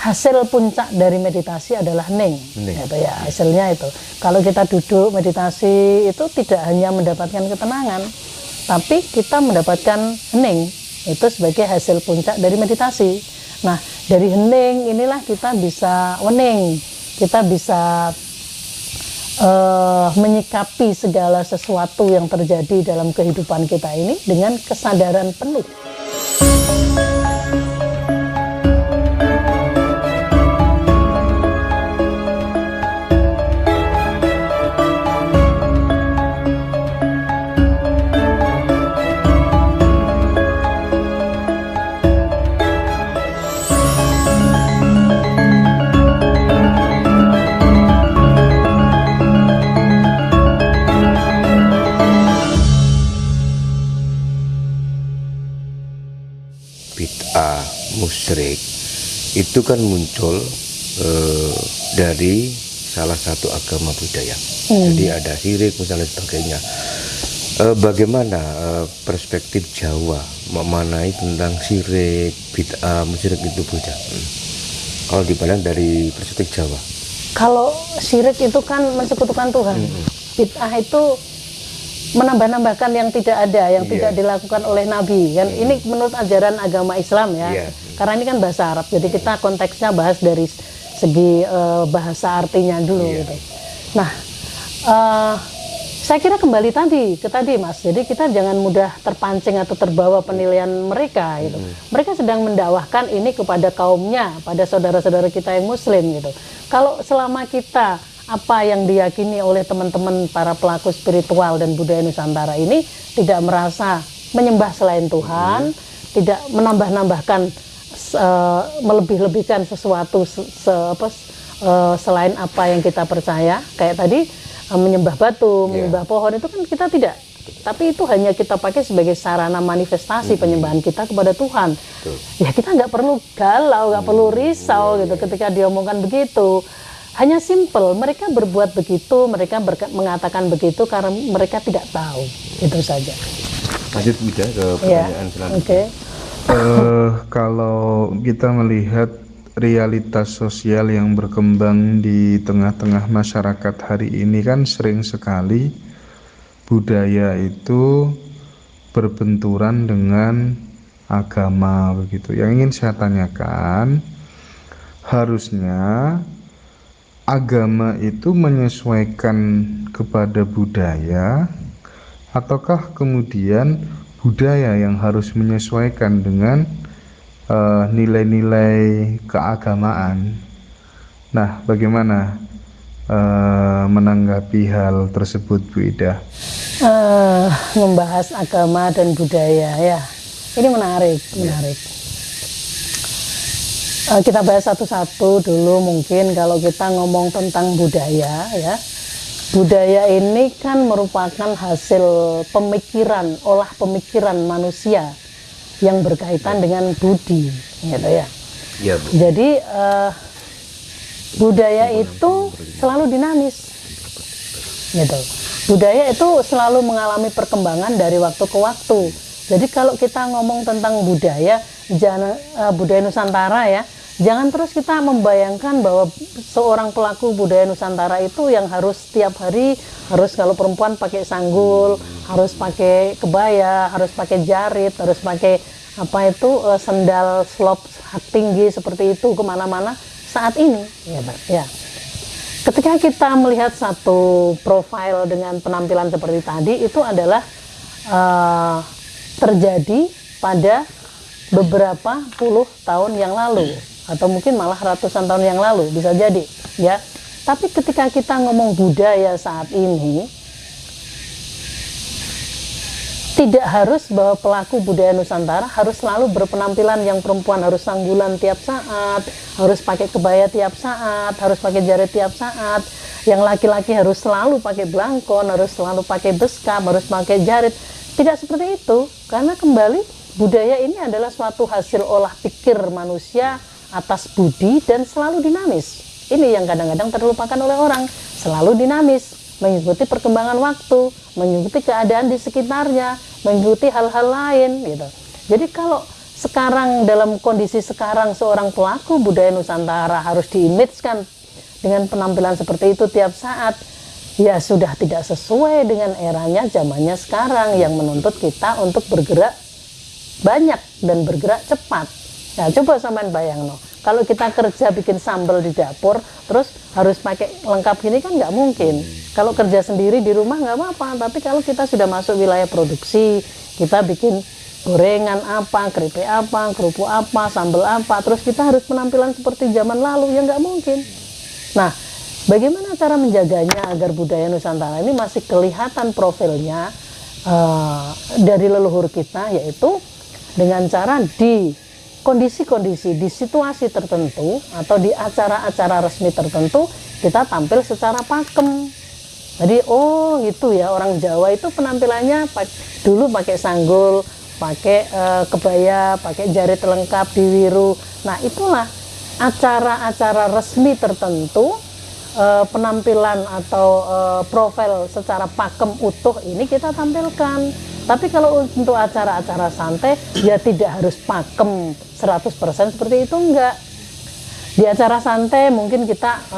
hasil puncak dari meditasi adalah hening. Gitu ya, hasilnya itu. Kalau kita duduk meditasi itu tidak hanya mendapatkan ketenangan, tapi kita mendapatkan hening. Itu sebagai hasil puncak dari meditasi. Nah, dari hening inilah kita bisa wening, kita bisa menyikapi segala sesuatu yang terjadi dalam kehidupan kita ini dengan kesadaran penuh. Bid'ah, musyrik itu kan muncul dari salah satu agama budaya. Jadi ada syirik misalnya sebagainya. Bagaimana perspektif Jawa memaknai tentang syirik, bid'ah, musyrik itu Buddha? Kalau dipandang dari perspektif Jawa. Kalau syirik itu kan mensekutukan Tuhan. Bid'ah itu menambah-nambahkan yang tidak ada, yang tidak dilakukan oleh Nabi kan. Ini menurut ajaran agama Islam ya. Karena ini kan bahasa Arab, jadi kita konteksnya bahas dari segi bahasa artinya dulu gitu. Nah, saya kira kembali ke tadi Mas, jadi kita jangan mudah terpancing atau terbawa penilaian mereka gitu. Mereka sedang mendakwahkan ini kepada kaumnya, pada saudara-saudara kita yang Muslim gitu. Kalau selama kita apa yang diyakini oleh teman-teman para pelaku spiritual dan budaya Nusantara ini tidak merasa menyembah selain Tuhan, tidak menambah-nambahkan, melebih-lebihkan sesuatu selain apa yang kita percaya, kayak tadi menyembah batu, menyembah pohon, itu kan kita tidak. Tapi itu hanya kita pakai sebagai sarana manifestasi penyembahan kita kepada Tuhan. Ya kita nggak perlu galau, nggak perlu risau gitu ketika diomongkan begitu. Hanya simple, mereka berbuat begitu, mereka mengatakan begitu karena mereka tidak tahu. Itu saja. Lanjut Buddha ke pertanyaan selanjutnya. Kalau kita melihat realitas sosial yang berkembang di tengah-tengah masyarakat hari ini kan sering sekali budaya itu berbenturan dengan agama begitu. Yang ingin saya tanyakan, harusnya agama itu menyesuaikan kepada budaya, ataukah kemudian budaya yang harus menyesuaikan dengan nilai-nilai keagamaan? Nah, bagaimana menanggapi hal tersebut, Bu Ida? Membahas agama dan budaya ya, ini menarik. Kita bahas satu-satu dulu. Mungkin kalau kita ngomong tentang budaya ya, budaya ini kan merupakan hasil pemikiran, olah pemikiran manusia yang berkaitan dengan budi gitu ya. Jadi budaya itu selalu dinamis gitu. Budaya itu selalu mengalami perkembangan dari waktu ke waktu. Jadi kalau kita ngomong tentang budaya, budaya Nusantara ya, jangan terus kita membayangkan bahwa seorang pelaku budaya Nusantara itu yang harus setiap hari harus, kalau perempuan pakai sanggul, harus pakai kebaya, harus pakai jarit, harus pakai sendal slop hak tinggi seperti itu kemana-mana saat ini ya. Ketika kita melihat satu profil dengan penampilan seperti tadi, itu adalah terjadi pada beberapa puluh tahun yang lalu, atau mungkin malah ratusan tahun yang lalu, bisa jadi ya. Tapi ketika kita ngomong budaya saat ini, tidak harus bahwa pelaku budaya Nusantara harus selalu berpenampilan yang perempuan harus sanggulan tiap saat, harus pakai kebaya tiap saat, harus pakai jarit tiap saat. Yang laki-laki harus selalu pakai blangkon, harus selalu pakai beskap, harus pakai jarit. Tidak seperti itu, karena kembali budaya ini adalah suatu hasil olah pikir manusia atas budi dan selalu dinamis. Ini yang kadang-kadang terlupakan oleh orang, selalu dinamis, mengikuti perkembangan waktu, mengikuti keadaan di sekitarnya, mengikuti hal-hal lain gitu. Jadi kalau sekarang dalam kondisi sekarang seorang pelaku budaya Nusantara harus diimage-kan dengan penampilan seperti itu tiap saat, ya sudah tidak sesuai dengan eranya zamannya sekarang yang menuntut kita untuk bergerak banyak dan bergerak cepat. Ya coba sampean bayang no, kalau kita kerja bikin sambal di dapur terus harus pakai lengkap gini kan nggak mungkin. Kalau kerja sendiri di rumah nggak apa-apa, tapi kalau kita sudah masuk wilayah produksi, kita bikin gorengan apa, keripik apa, kerupuk apa, sambal apa, terus kita harus penampilan seperti zaman lalu, ya nggak mungkin. Nah, bagaimana cara menjaganya agar budaya Nusantara ini masih kelihatan profilnya dari leluhur kita, yaitu dengan cara di kondisi-kondisi, di situasi tertentu atau di acara-acara resmi tertentu kita tampil secara pakem. Jadi oh gitu ya, orang Jawa itu penampilannya dulu pakai sanggul, pakai kebaya, pakai jarit lengkap, diwiru. Nah itulah acara-acara resmi tertentu, penampilan atau profil secara pakem utuh ini kita tampilkan. Tapi kalau untuk acara-acara santai ya tidak harus pakem 100% seperti itu, enggak. Di acara santai mungkin kita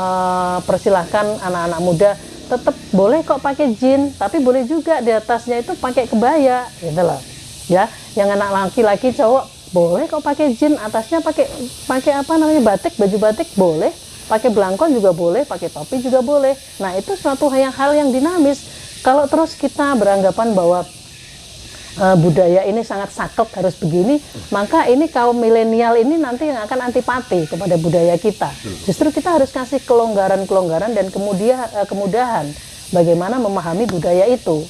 persilahkan anak-anak muda tetap boleh kok pakai jin, tapi boleh juga di atasnya itu pakai kebaya gitu loh. Ya, yang anak laki-laki cowok boleh kok pakai jin, atasnya pakai apa namanya batik, baju batik boleh, pakai belangkon juga boleh, pakai topi juga boleh. Nah itu suatu hal yang dinamis. Kalau terus kita beranggapan bahwa budaya ini sangat saklek harus begini, maka ini kaum milenial ini nanti yang akan antipati kepada budaya kita. Justru kita harus kasih kelonggaran-kelonggaran dan kemudahan bagaimana memahami budaya itu.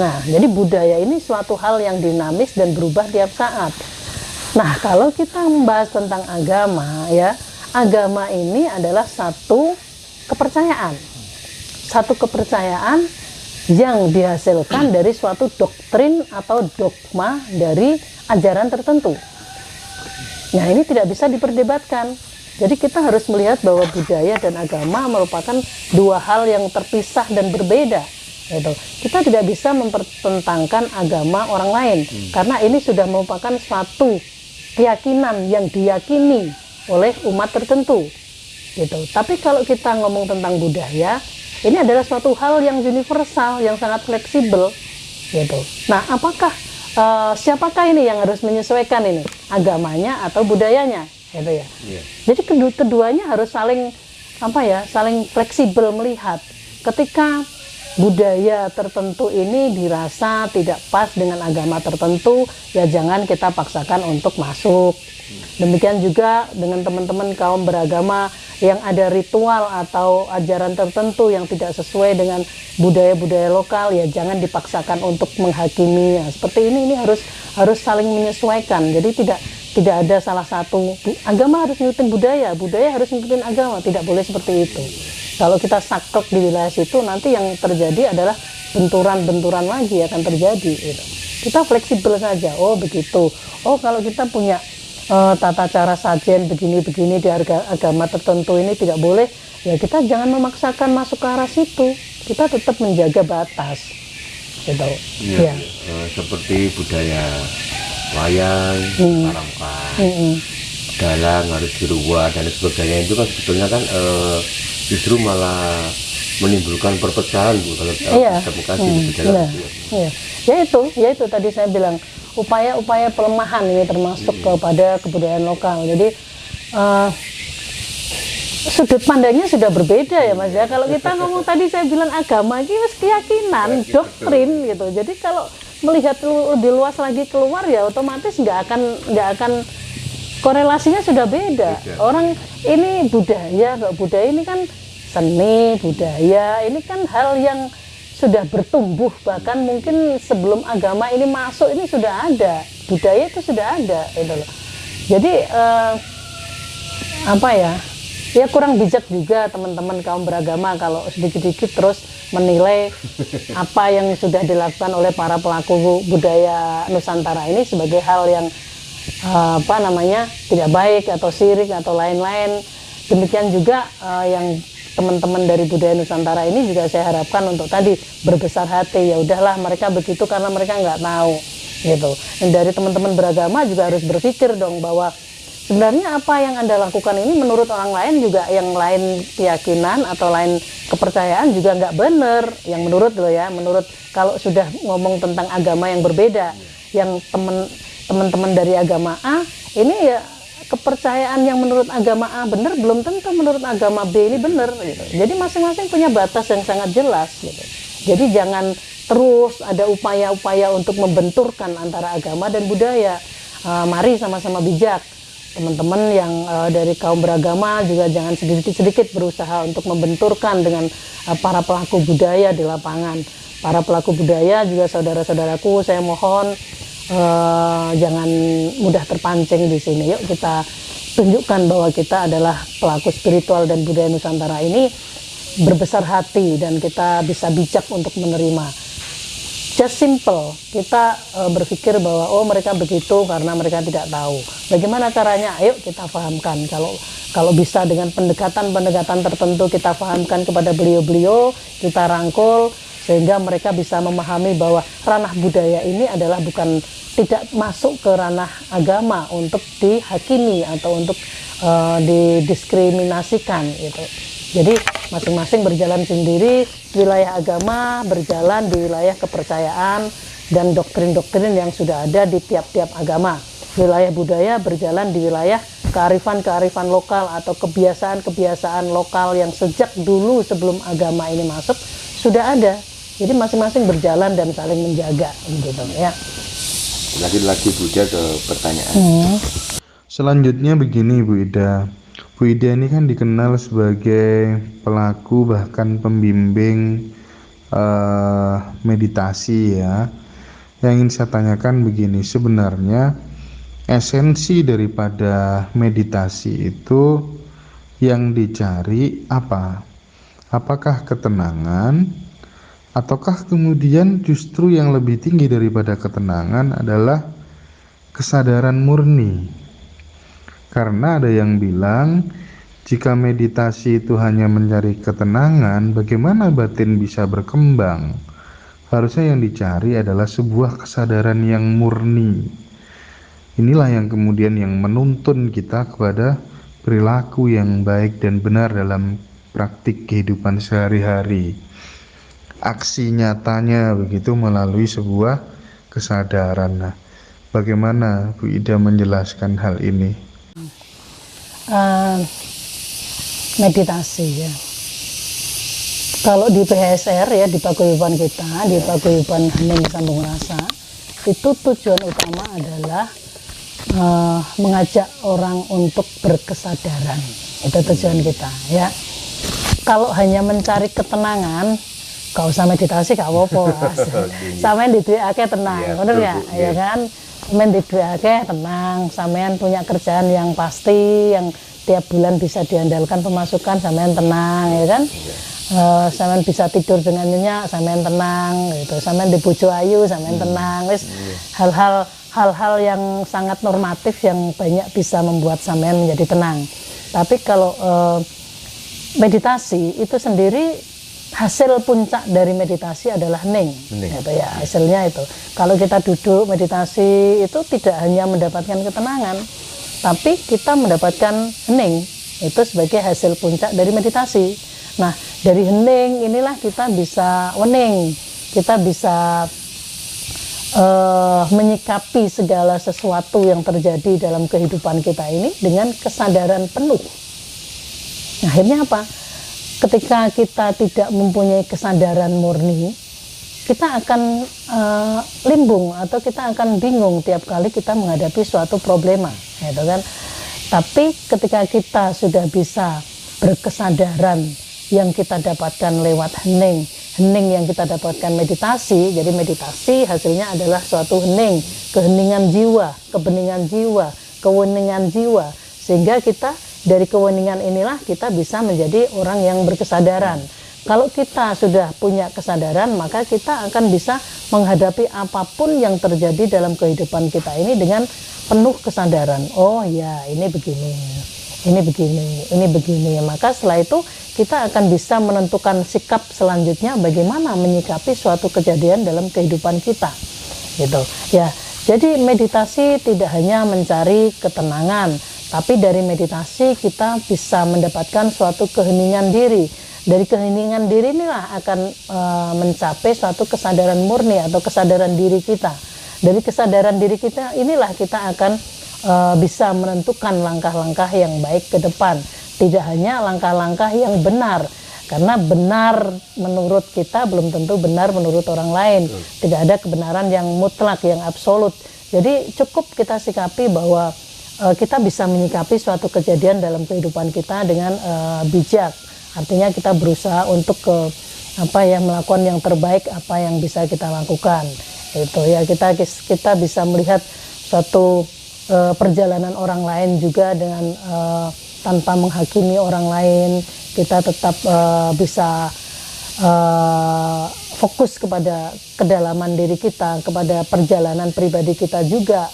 Nah, jadi budaya ini suatu hal yang dinamis dan berubah tiap saat. Nah, kalau kita membahas tentang agama, ya, agama ini adalah satu kepercayaan. Satu kepercayaan yang dihasilkan dari suatu doktrin atau dogma dari ajaran tertentu. Nah, ini tidak bisa diperdebatkan. Jadi kita harus melihat bahwa budaya dan agama merupakan dua hal yang terpisah dan berbeda. Gitu. Kita tidak bisa mempertentangkan agama orang lain karena ini sudah merupakan suatu keyakinan yang diyakini oleh umat tertentu. Gitu. Tapi kalau kita ngomong tentang budaya, ini adalah suatu hal yang universal, yang sangat fleksibel, gitu. Nah, apakah siapakah ini yang harus menyesuaikan ini, agamanya atau budayanya, gitu ya? Yeah. Jadi keduanya harus saling saling fleksibel melihat. Ketika budaya tertentu ini dirasa tidak pas dengan agama tertentu, ya jangan kita paksakan untuk masuk. Demikian juga dengan teman-teman kaum beragama yang ada ritual atau ajaran tertentu yang tidak sesuai dengan budaya-budaya lokal, ya jangan dipaksakan untuk menghakimi. Nah, seperti ini harus saling menyesuaikan. Jadi tidak ada salah satu agama harus ngikutin budaya, budaya harus ngikutin agama, tidak boleh seperti itu. Kalau kita saklek di wilayah situ, nanti yang terjadi adalah benturan-benturan lagi akan terjadi. Gitu. Kita fleksibel saja. Oh begitu. Oh kalau kita punya tata cara sajen begini-begini di agama tertentu ini tidak boleh, ya kita jangan memaksakan masuk ke arah situ. Kita tetap menjaga batas. Gitu. Ya. Seperti budaya wayang, paramkan, dalang harus diruat dan sebagainya, itu kan sebetulnya kan justru malah menimbulkan perpecahan Bu kalau kita mengkaji budaya. Iya. Ya itu tadi saya bilang upaya-upaya pelemahan ini termasuk kepada kebudayaan lokal. Jadi sudut pandangnya sudah berbeda ya Mas ya. Kalau kita ngomong tadi saya bilang agama ini keyakinan, doktrin gitu. Jadi kalau melihat lebih luas lagi keluar ya otomatis nggak akan korelasinya sudah beda. Orang ini budaya ini kan seni budaya, ini kan hal yang sudah bertumbuh, bahkan mungkin sebelum agama ini masuk ini sudah ada, budaya itu sudah ada gitu loh. Jadi ya kurang bijak juga teman-teman kaum beragama kalau sedikit-sedikit terus menilai apa yang sudah dilakukan oleh para pelaku budaya Nusantara ini sebagai hal yang tidak baik atau syirik atau lain-lain. Demikian juga yang teman-teman dari budaya Nusantara ini juga saya harapkan untuk tadi berbesar hati, ya udahlah mereka begitu karena mereka nggak tahu. gitu. Dan dari teman-teman beragama juga harus berpikir dong bahwa sebenarnya apa yang Anda lakukan ini menurut orang lain juga, yang lain keyakinan atau lain kepercayaan juga nggak benar. Yang menurut lo ya, menurut kalau sudah ngomong tentang agama yang berbeda, yang teman-teman dari agama A ini ya kepercayaan yang menurut agama A benar belum tentu menurut agama B ini benar gitu. Jadi masing-masing punya batas yang sangat jelas gitu. Jadi jangan terus ada upaya-upaya untuk membenturkan antara agama dan budaya. Mari sama-sama bijak. Teman-teman yang dari kaum beragama juga jangan sedikit-sedikit berusaha untuk membenturkan dengan para pelaku budaya di lapangan. Para pelaku budaya juga saudara-saudaraku, saya mohon jangan mudah terpancing di sini. Yuk kita tunjukkan bahwa kita adalah pelaku spiritual dan budaya Nusantara ini berbesar hati dan kita bisa bijak untuk menerima. Just simple, kita berpikir bahwa oh mereka begitu karena mereka tidak tahu. Bagaimana caranya? Ayo kita pahamkan. Kalau bisa dengan pendekatan-pendekatan tertentu kita pahamkan kepada beliau-beliau, kita rangkul sehingga mereka bisa memahami bahwa ranah budaya ini adalah bukan tidak masuk ke ranah agama untuk dihakimi atau untuk didiskriminasikan gitu. Jadi masing-masing berjalan sendiri, wilayah agama berjalan di wilayah kepercayaan dan doktrin-doktrin yang sudah ada di tiap-tiap agama. Wilayah budaya berjalan di wilayah kearifan-kearifan lokal atau kebiasaan-kebiasaan lokal yang sejak dulu sebelum agama ini masuk sudah ada. Jadi masing-masing berjalan dan saling menjaga gitu ya. Lagi-lagi Buddha ke pertanyaan. Selanjutnya begini Bu Ida. Bu Ida ini kan dikenal sebagai pelaku bahkan pembimbing meditasi ya. Yang ingin saya tanyakan begini, sebenarnya esensi daripada meditasi itu yang dicari apa? Apakah ketenangan? Ataukah kemudian justru yang lebih tinggi daripada ketenangan adalah kesadaran murni? Karena ada yang bilang jika meditasi itu hanya mencari ketenangan, bagaimana batin bisa berkembang? Harusnya yang dicari adalah sebuah kesadaran yang murni. Inilah yang kemudian yang menuntun kita kepada perilaku yang baik dan benar dalam praktik kehidupan sehari-hari. Aksi nyatanya begitu melalui sebuah kesadaran. Nah, bagaimana Bu Ida menjelaskan hal ini? Meditasi ya. Kalau di PHSR ya, di paguyuban kita, di paguyuban Hening Sambung Rasa, itu tujuan utama adalah mengajak orang untuk berkesadaran. Itu tujuan kita ya. Kalau hanya mencari ketenangan, gak usah meditasi gak apa-apa. Sampean diduwekake tenang, bener ya? Ya kan? Sampean diduwekake tenang, sampean punya kerjaan yang pasti, yang tiap bulan bisa diandalkan pemasukan, sampean tenang, ya kan? Sampean bisa tidur dengan nyenyak, sampean tenang, gitu. Sampean di bojo ayu, sampean tenang. Wis hal-hal yang sangat normatif yang banyak bisa membuat sampean menjadi tenang. Tapi kalau meditasi itu sendiri, hasil puncak dari meditasi adalah hening. Gitu ya, hasilnya itu. Kalau kita duduk meditasi itu tidak hanya mendapatkan ketenangan, tapi kita mendapatkan hening. Itu sebagai hasil puncak dari meditasi. Nah, dari hening inilah kita bisa wening. Kita bisa menyikapi segala sesuatu yang terjadi dalam kehidupan kita ini dengan kesadaran penuh. Nah, akhirnya apa? Ketika kita tidak mempunyai kesadaran murni, kita akan limbung atau kita akan bingung tiap kali kita menghadapi suatu problema, gitu kan? Tapi ketika kita sudah bisa berkesadaran yang kita dapatkan lewat hening yang kita dapatkan meditasi, jadi meditasi hasilnya adalah suatu hening, keheningan jiwa, kebeningan jiwa, keweningan jiwa, sehingga kita dari keweningan inilah kita bisa menjadi orang yang berkesadaran. Kalau kita sudah punya kesadaran, maka kita akan bisa menghadapi apapun yang terjadi dalam kehidupan kita ini dengan penuh kesadaran. Oh ya, ini begini, ini begini, ini begini. Maka setelah itu kita akan bisa menentukan sikap selanjutnya bagaimana menyikapi suatu kejadian dalam kehidupan kita. Gitu. Ya, Jadi meditasi tidak hanya mencari ketenangan, tapi dari meditasi kita bisa mendapatkan suatu keheningan diri. Dari keheningan diri inilah akan mencapai suatu kesadaran murni atau kesadaran diri kita. Dari kesadaran diri kita inilah kita akan bisa menentukan langkah-langkah yang baik ke depan. Tidak hanya langkah-langkah yang benar, karena benar menurut kita belum tentu benar menurut orang lain. Tidak ada kebenaran yang mutlak, yang absolut. Jadi cukup kita sikapi bahwa kita bisa menyikapi suatu kejadian dalam kehidupan kita dengan bijak. Artinya kita berusaha untuk melakukan yang terbaik apa yang bisa kita lakukan. Itu ya, kita bisa melihat suatu perjalanan orang lain juga dengan tanpa menghakimi orang lain. Kita tetap bisa fokus kepada kedalaman diri kita, kepada perjalanan pribadi kita juga.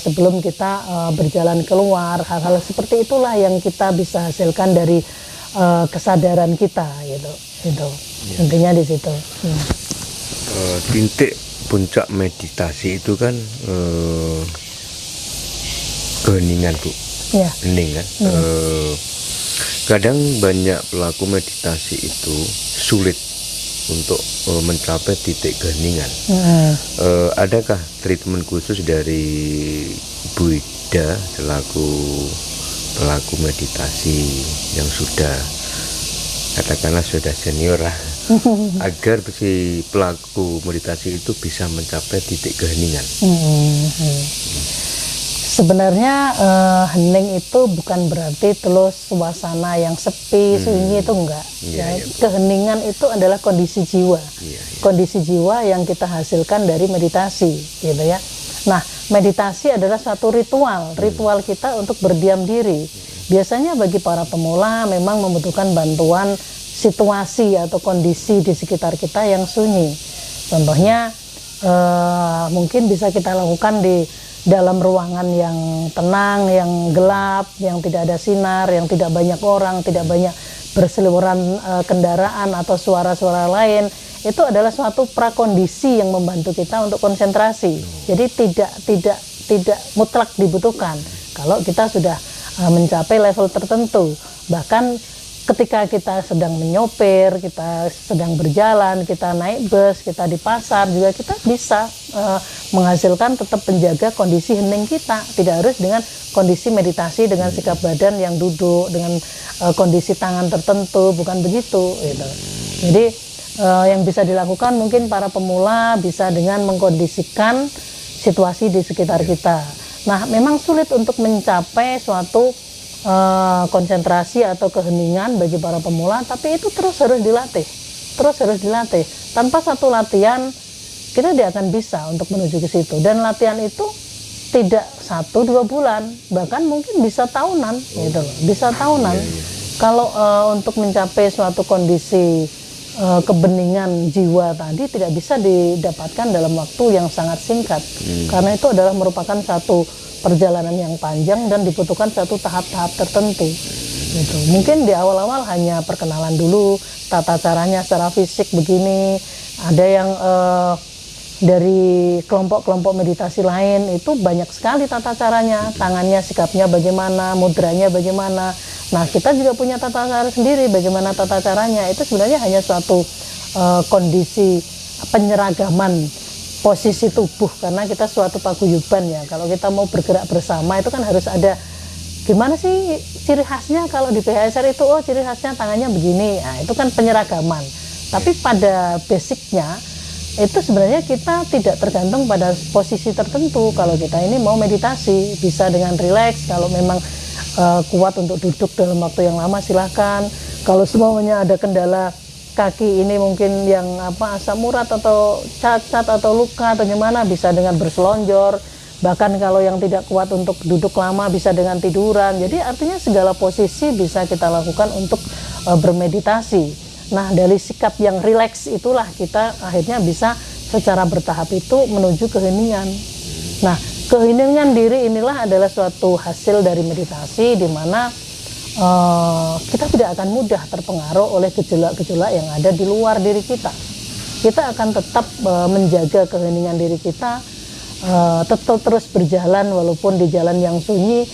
Sebelum kita berjalan keluar, hal-hal seperti itulah yang kita bisa hasilkan dari kesadaran kita, gitu. Ya. Intinya di situ. Titik puncak meditasi itu kan keheningan, Bu. Ya. Hening kan. Kadang banyak pelaku meditasi itu sulit untuk mencapai titik keheningan. Adakah treatment khusus dari Bu Ida selaku pelaku meditasi yang sudah katakanlah sudah senior lah, agar si pelaku meditasi itu bisa mencapai titik keheningan? Sebenarnya hening itu bukan berarti terus suasana yang sepi, sunyi, itu enggak. Keheningan itu adalah kondisi jiwa. Kondisi jiwa yang kita hasilkan dari meditasi, gitu ya. Nah, meditasi adalah suatu ritual kita untuk berdiam diri. Biasanya bagi para pemula memang membutuhkan bantuan situasi atau kondisi di sekitar kita yang sunyi. Contohnya mungkin bisa kita lakukan di dalam ruangan yang tenang, yang gelap, yang tidak ada sinar, yang tidak banyak orang, tidak banyak berseliweran kendaraan atau suara-suara lain. Itu adalah suatu prakondisi yang membantu kita untuk konsentrasi. Jadi tidak mutlak dibutuhkan kalau kita sudah mencapai level tertentu. Bahkan ketika kita sedang menyopir, kita sedang berjalan, kita naik bus, kita di pasar juga kita bisa menghasilkan tetap menjaga kondisi hening kita. Tidak harus dengan kondisi meditasi dengan sikap badan yang duduk, dengan kondisi tangan tertentu, bukan begitu. Gitu. Jadi yang bisa dilakukan mungkin para pemula bisa dengan mengkondisikan situasi di sekitar kita. Nah, memang sulit untuk mencapai suatu konsentrasi atau keheningan bagi para pemula, tapi itu terus harus dilatih. Tanpa satu latihan kita tidak akan bisa untuk menuju ke situ, dan latihan itu tidak 1-2 bulan, bahkan mungkin bisa tahunan, gitu loh. Bisa tahunan. Kalau untuk mencapai suatu kondisi kebeningan jiwa tadi tidak bisa didapatkan dalam waktu yang sangat singkat, karena itu adalah merupakan satu perjalanan yang panjang dan dibutuhkan satu tahap-tahap tertentu. Gitu. Mungkin di awal-awal hanya perkenalan dulu, tata caranya secara fisik begini. Ada yang dari kelompok-kelompok meditasi lain itu banyak sekali tata caranya, tangannya sikapnya bagaimana, mudranya bagaimana. Nah, kita juga punya tata cara sendiri bagaimana tata caranya. Itu sebenarnya hanya suatu kondisi penyeragaman posisi tubuh, karena kita suatu paguyuban ya. Kalau kita mau bergerak bersama itu kan harus ada gimana sih ciri khasnya. Kalau di PHSR itu ciri khasnya tangannya begini. Nah, itu kan penyeragaman. Tapi pada basicnya itu sebenarnya kita tidak tergantung pada posisi tertentu. Kalau kita ini mau meditasi bisa dengan rileks. Kalau memang kuat untuk duduk dalam waktu yang lama silahkan. Kalau semuanya ada kendala kaki ini mungkin yang asam urat atau cacat atau luka atau gimana, bisa dengan berselonjor. Bahkan kalau yang tidak kuat untuk duduk lama bisa dengan tiduran. Jadi artinya segala posisi bisa kita lakukan untuk bermeditasi. Nah, dari sikap yang rileks itulah kita akhirnya bisa secara bertahap itu menuju keheningan. Nah, keheningan diri inilah adalah suatu hasil dari meditasi, di mana kita tidak akan mudah terpengaruh oleh gejolak-gejolak yang ada di luar diri kita. Kita akan tetap menjaga keheningan diri kita, tetap terus berjalan walaupun di jalan yang sunyi.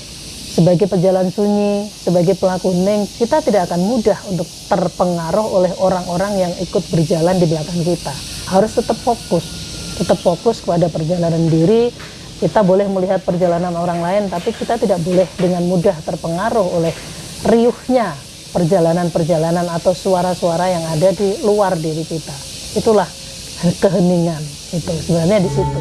Sebagai pejalan sunyi, sebagai pelaku hening, kita tidak akan mudah untuk terpengaruh oleh orang-orang yang ikut berjalan di belakang kita. Harus tetap fokus kepada perjalanan diri. Kita boleh melihat perjalanan orang lain, tapi kita tidak boleh dengan mudah terpengaruh oleh riuhnya perjalanan-perjalanan atau suara-suara yang ada di luar diri kita. Itulah keheningan, itu sebenarnya di situ.